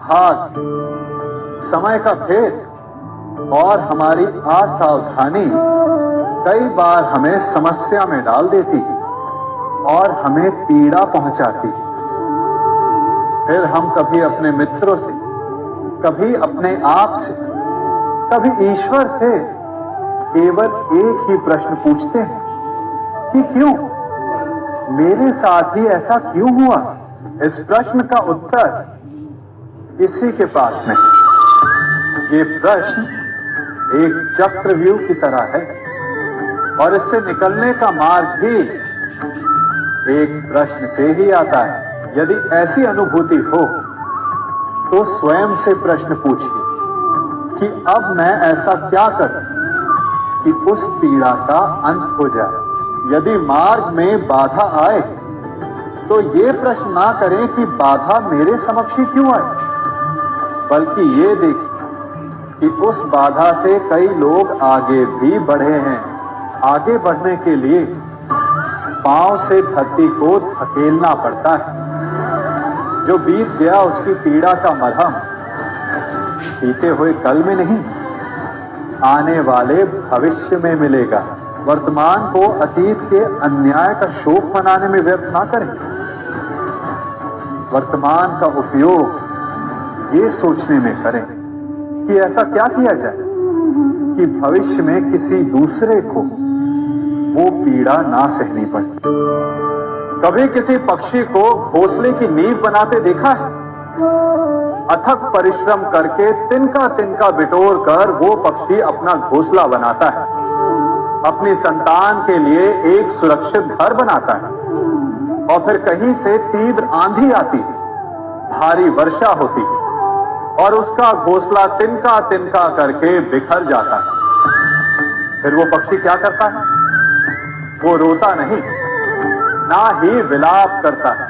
भाग, समय का भेद और हमारी असावधानी कई बार हमें समस्या में डाल देती और हमें पीड़ा पहुंचाती। फिर हम कभी अपने मित्रों से, कभी अपने आप से, कभी ईश्वर से केवल एक ही प्रश्न पूछते हैं कि क्यों, मेरे साथ ही ऐसा क्यों हुआ? इस प्रश्न का उत्तर किसी के पास नहीं। ये प्रश्न एक चक्रव्यूह की तरह है और इससे निकलने का मार्ग भी एक प्रश्न से ही आता है। यदि ऐसी अनुभूति हो तो स्वयं से प्रश्न पूछिए कि अब मैं ऐसा क्या करूं कि उस पीड़ा का अंत हो जाए। यदि मार्ग में बाधा आए तो ये प्रश्न ना करें कि बाधा मेरे समक्ष ही क्यों आए, बल्कि ये देखें कि उस बाधा से कई लोग आगे भी बढ़े हैं। आगे बढ़ने के लिए पांव से धरती को धकेलना पड़ता है। जो बीत गया उसकी पीड़ा का मरहम बीते हुए कल में नहीं, आने वाले भविष्य में मिलेगा। वर्तमान को अतीत के अन्याय का शोक मनाने में व्यर्थ ना करें। वर्तमान का उपयोग ये सोचने में करें कि ऐसा क्या किया जाए कि भविष्य में किसी दूसरे को वो पीड़ा ना सहनी पड़े। कभी किसी पक्षी को घोंसले की नींव बनाते देखा है? अथक परिश्रम करके तिनका तिनका बिटोर कर वो पक्षी अपना घोंसला बनाता है, अपनी संतान के लिए एक सुरक्षित घर बनाता है। और फिर कहीं से तीव्र आंधी आती है, भारी वर्षा होती है और उसका घोंसला तिनका तिनका करके बिखर जाता है। फिर वो पक्षी क्या करता है? वो रोता नहीं, ना ही विलाप करता है।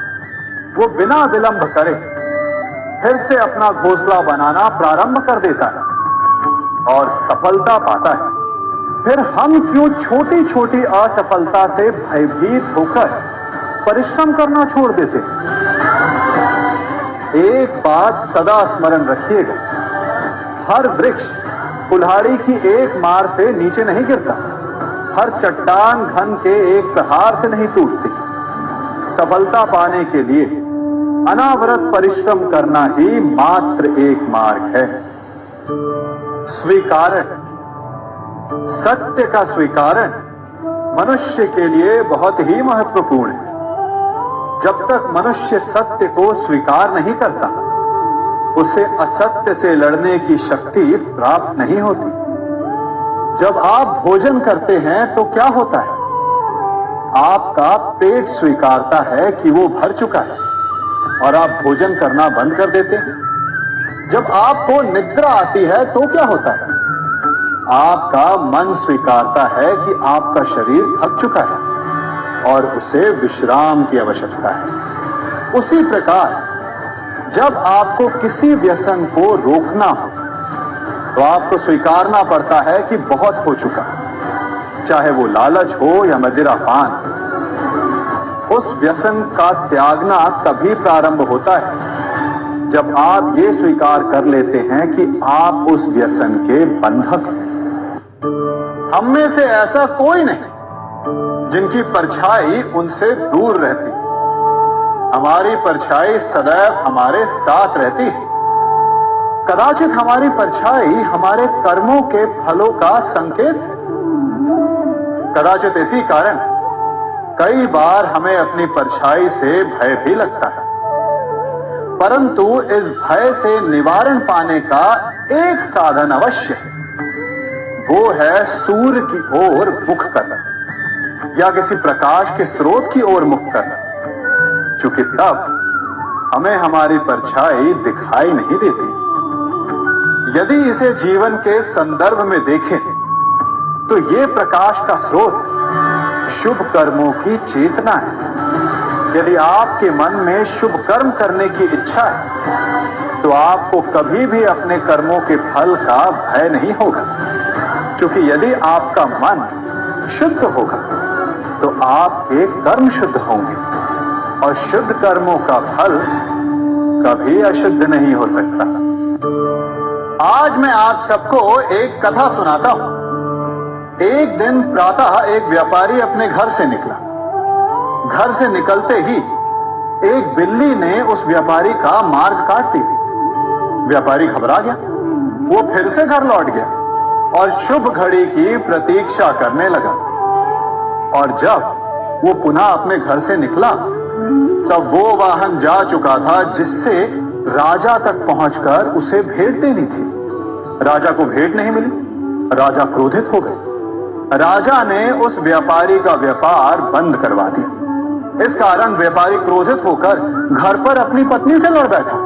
वो बिना विलंब करे फिर से अपना घोंसला बनाना प्रारंभ कर देता है और सफलता पाता है। फिर हम क्यों छोटी छोटी असफलता से भयभीत होकर परिश्रम करना छोड़ देते? एक बात सदा स्मरण रखिएगा, हर वृक्ष कुल्हाड़ी की एक मार से नीचे नहीं गिरता, हर चट्टान घन के एक प्रहार से नहीं टूटती। सफलता पाने के लिए अनावरत परिश्रम करना ही मात्र एक मार्ग है। स्वीकारण, सत्य का स्वीकारण मनुष्य के लिए बहुत ही महत्वपूर्ण है। जब तक मनुष्य सत्य को स्वीकार नहीं करता, उसे असत्य से लड़ने की शक्ति प्राप्त नहीं होती। जब आप भोजन करते हैं तो क्या होता है? आपका पेट स्वीकारता है कि वो भर चुका है और आप भोजन करना बंद कर देते हैं। जब आपको निद्रा आती है तो क्या होता है? आपका मन स्वीकारता है कि आपका शरीर थक चुका है और उसे विश्राम की आवश्यकता है। उसी प्रकार जब आपको किसी व्यसन को रोकना हो तो आपको स्वीकारना पड़ता है कि बहुत हो चुका, चाहे वो लालच हो या मदिरापान। उस व्यसन का त्यागना तभी प्रारंभ होता है जब आप ये स्वीकार कर लेते हैं कि आप उस व्यसन के बंधक हैं। हम में से ऐसा कोई नहीं जिनकी परछाई उनसे दूर रहती। हमारी परछाई सदैव हमारे साथ रहती है। कदाचित हमारी परछाई हमारे कर्मों के फलों का संकेत है। कदाचित इसी कारण कई बार हमें अपनी परछाई से भय भी लगता है, परंतु इस भय से निवारण पाने का एक साधन अवश्य है। वो है सूर्य की ओर मुख करना या किसी प्रकाश के स्रोत की ओर मुख करना, क्योंकि तब हमें हमारी परछाई दिखाई नहीं देती। यदि इसे जीवन के संदर्भ में देखें तो ये प्रकाश का स्रोत शुभ कर्मों की चेतना है। यदि आपके मन में शुभ कर्म करने की इच्छा है तो आपको कभी भी अपने कर्मों के फल का भय नहीं होगा, क्योंकि यदि आपका मन शुद्ध होगा तो आपके कर्म शुद्ध होंगे और शुद्ध कर्मों का फल कभी अशुद्ध नहीं हो सकता। आज मैं आप सबको एक कथा सुनाता हूं। एक दिन प्रातः एक व्यापारी अपने घर से निकला। घर से निकलते ही एक बिल्ली ने उस व्यापारी का मार्ग काट दी। व्यापारी घबरा गया। वो फिर से घर लौट गया और शुभ घड़ी की प्रतीक्षा करने लगा। और जब वो पुनः अपने घर से निकला तब वो वाहन जा चुका था जिससे राजा तक पहुंचकर उसे भेंट देनी थी। राजा को भेंट नहीं मिली। राजा क्रोधित हो गए। राजा ने उस व्यापारी का व्यापार बंद करवा दिया। इस कारण व्यापारी क्रोधित होकर घर पर अपनी पत्नी से लड़ बैठा।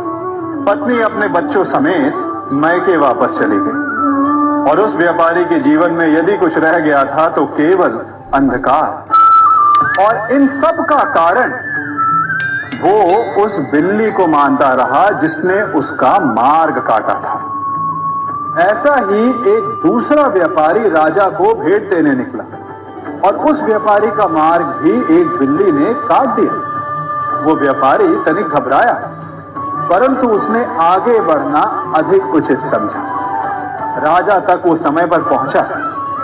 पत्नी अपने बच्चों समेत मैके वापस चली गई और उस व्यापारी के जीवन में यदि कुछ रह गया था तो केवल अंधकार। और इन सब का कारण वो उस बिल्ली को मानता रहा जिसने उसका मार्ग काटा था। ऐसा ही एक दूसरा व्यापारी राजा को भेंट देने निकला और उस व्यापारी का मार्ग भी एक बिल्ली ने काट दिया। वो व्यापारी तनिक घबराया, परंतु उसने आगे बढ़ना अधिक उचित समझा। राजा तक वो समय पर पहुंचा।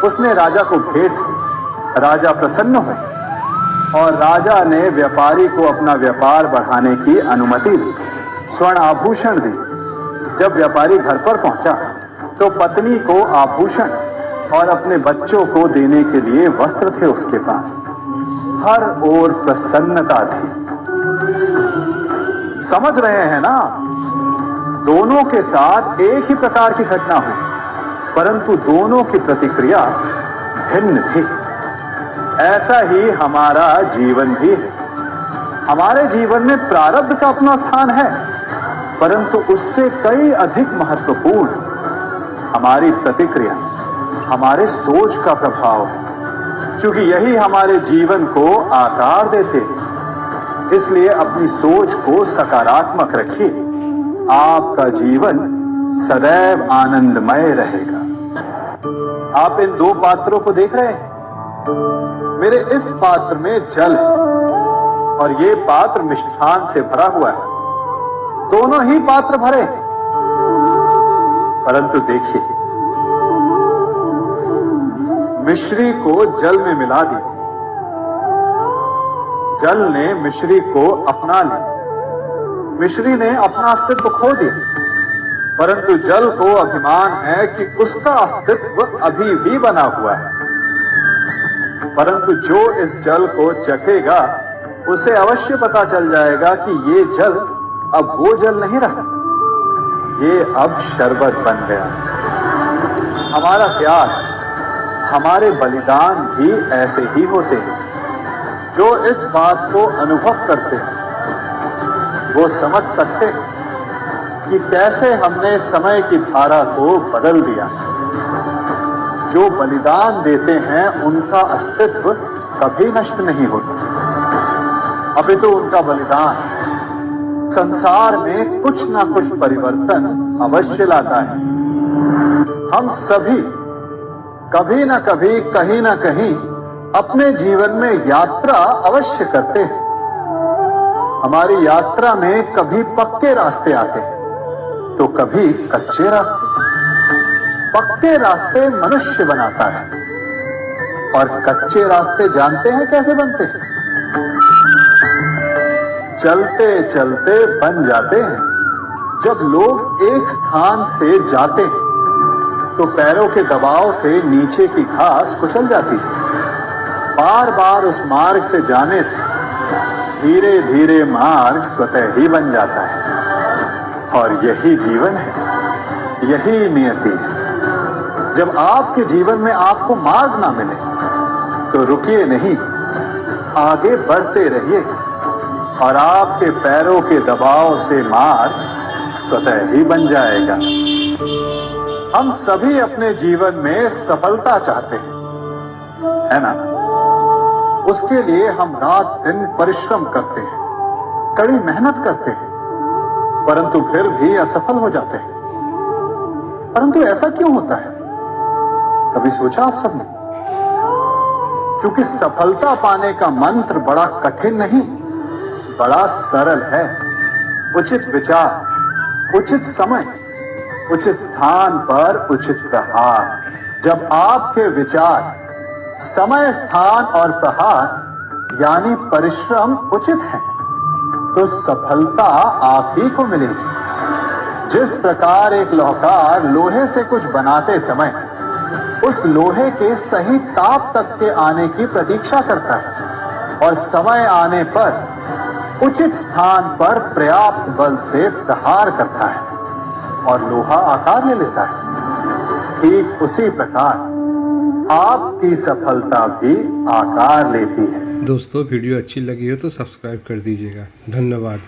उसने राजा को भेंट दी। राजा प्रसन्न हुए और राजा ने व्यापारी को अपना व्यापार बढ़ाने की अनुमति दी, स्वर्ण आभूषण दी। जब व्यापारी घर पर पहुंचा तो पत्नी को आभूषण और अपने बच्चों को देने के लिए वस्त्र थे उसके पास। हर ओर प्रसन्नता थी। समझ रहे हैं ना? दोनों के साथ एक ही प्रकार की घटना हुई, परंतु दोनों की प्रतिक्रिया भिन्न थी। ऐसा ही हमारा जीवन भी है। हमारे जीवन में प्रारब्ध का अपना स्थान है, परंतु उससे कई अधिक महत्वपूर्ण हमारी प्रतिक्रिया, हमारे सोच का प्रभाव है, क्योंकि यही हमारे जीवन को आकार देते हैं। इसलिए अपनी सोच को सकारात्मक रखिए। आपका जीवन सदैव आनंदमय रहेगा। आप इन दो पात्रों को देख रहे हैं। मेरे इस पात्र में जल है और ये पात्र मिष्ठान से भरा हुआ है। दोनों ही पात्र भरे हैं, परंतु देखिए, मिश्री को जल में मिला दिया। जल ने मिश्री को अपना लिया। मिश्री ने अपना अस्तित्व खो दिया, परंतु जल को अभिमान है कि उसका अस्तित्व अभी भी बना हुआ है। परंतु जो इस जल को चखेगा उसे अवश्य पता चल जाएगा कि ये जल अब वो जल नहीं रहा, ये अब शरबत बन गया। हमारा त्याग, हमारे बलिदान भी ऐसे ही होते हैं। जो इस बात को अनुभव करते हैं वो समझ सकते हैं कि कैसे हमने समय की धारा को बदल दिया। जो बलिदान देते हैं उनका अस्तित्व कभी नष्ट नहीं होता, अपितु उनका बलिदान संसार में कुछ ना कुछ परिवर्तन अवश्य लाता है। हम सभी कभी ना कभी, कहीं ना कहीं अपने जीवन में यात्रा अवश्य करते हैं। हमारी यात्रा में कभी पक्के रास्ते आते हैं तो कभी कच्चे रास्ते। पक्के रास्ते मनुष्य बनाता है और कच्चे रास्ते जानते हैं कैसे बनते हैं? चलते चलते बन जाते हैं। जब लोग एक स्थान से जाते हैं तो पैरों के दबाव से नीचे की घास कुचल जाती है। बार बार उस मार्ग से जाने से धीरे धीरे मार्ग स्वतः ही बन जाता है। और यही जीवन है, यही नियति है। जब आपके जीवन में आपको मार्ग ना मिले तो रुकिए नहीं, आगे बढ़ते रहिए और आपके पैरों के दबाव से मार्ग स्वतः ही बन जाएगा। हम सभी अपने जीवन में सफलता चाहते हैं, है ना? उसके लिए हम रात दिन परिश्रम करते हैं, कड़ी मेहनत करते हैं, परंतु फिर भी असफल हो जाते हैं। परंतु ऐसा क्यों होता है? कभी सोचा आप सबने? क्योंकि सफलता पाने का मंत्र बड़ा कठिन नहीं, बड़ा सरल है। उचित विचार, उचित समय, उचित स्थान पर उचित प्रहार। जब आपके विचार, समय, स्थान और प्रहार यानी परिश्रम उचित है, तो सफलता आप ही को मिलेगी। जिस प्रकार एक लोहार लोहे से कुछ बनाते समय उस लोहे के सही ताप तक के आने की प्रतीक्षा करता है और समय आने पर उचित स्थान पर पर्याप्त बल से प्रहार करता है और लोहा आकार ले लेता है, ठीक उसी प्रकार आपकी सफलता भी आकार लेती है। दोस्तों वीडियो अच्छी लगी हो तो सब्सक्राइब कर दीजिएगा। धन्यवाद।